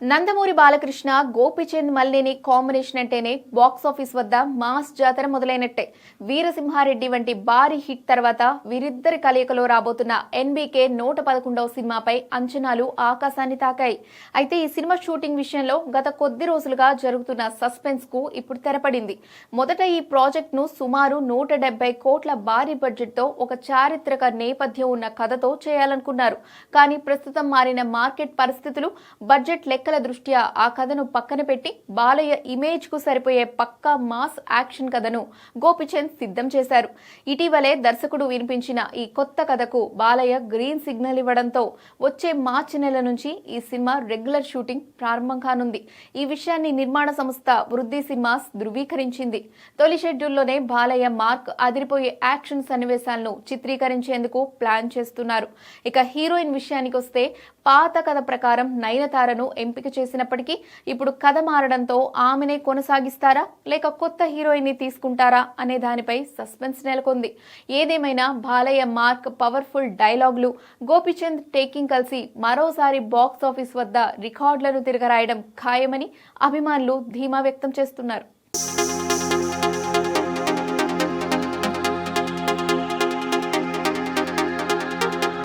Nandamuri Balakrishna Gopichand Malineni combination అంటేనే box office వద్ద mass జాతర మొదలైనట్టే. వీరసింహారెడ్డి వంటి భారీ హిట్ తర్వాత వీరిద్దరి కలయికలో రాబోతున్న ఎన్బీకే 111వ సినిమాపై అంచనాలు ఆకాశాన్ని తాకాయి. అయితే ఈ సినిమా షూటింగ్ విషయంలో గత కొద్ది రోజులుగా జరుగుతున్న సస్పెన్స్ కు ఇప్పుడు తెరపడింది. మొదట ఈ ప్రాజెక్ట్ ను సుమారు 170 కోట్ల భారీ బడ్జెట్ తో ఒక చారిత్రక నేపథ్యం ఉన్న కథతో చేయాలనుకున్నారు. కానీ ప్రస్తుతం మారిన మార్కెట్ పరిస్థితులు, బడ్జెట్ లెక్క దృష్ట్యా ఆ కథను పక్కన పెట్టి బాలయ్య ఇమేజ్ కు సరిపోయే పక్కా మాస్ యాక్షన్ కథను గోపీచంద్ సిద్ధం చేశారు. ఇటీవలే దర్శకుడు వినిపించిన ఈ కొత్త కథకు బాలయ్య గ్రీన్ సిగ్నల్ ఇవ్వడంతో వచ్చే మార్చి నెల నుంచి ఈ సినిమా రెగ్యులర్ షూటింగ్ ప్రారంభం కానుంది. ఈ విషయాన్ని నిర్మాణ సంస్థ వృద్ధి సినిమాస్ ధృవీకరించింది. తొలి షెడ్యూల్లోనే బాలయ్య మార్క్ అదిరిపోయే యాక్షన్ సన్నివేశాలను చిత్రీకరించేందుకు ప్లాన్ చేస్తున్నారు. ఇక హీరోయిన్ విషయానికి వస్తే పాత కథ ప్రకారం నయనతారను ఎంపిక చేసినప్పటికీ ఇప్పుడు కథ మారడంతో ఆమెనే కొనసాగిస్తారా లేక కొత్త హీరోయిన్ ని తీసుకుంటారా అనే దానిపై సస్పెన్స్ నెలకొంది. ఏదేమైనా బాలయ్య మార్క్, పవర్ఫుల్ డైలాగులు, గోపీచంద్ టేకింగ్ కలిసి మరోసారి బాక్స్ ఆఫీస్ వద్ద రికార్డులను తిరగరాయడం ఖాయమని అభిమానులు ధీమా వ్యక్తం చేస్తున్నారు.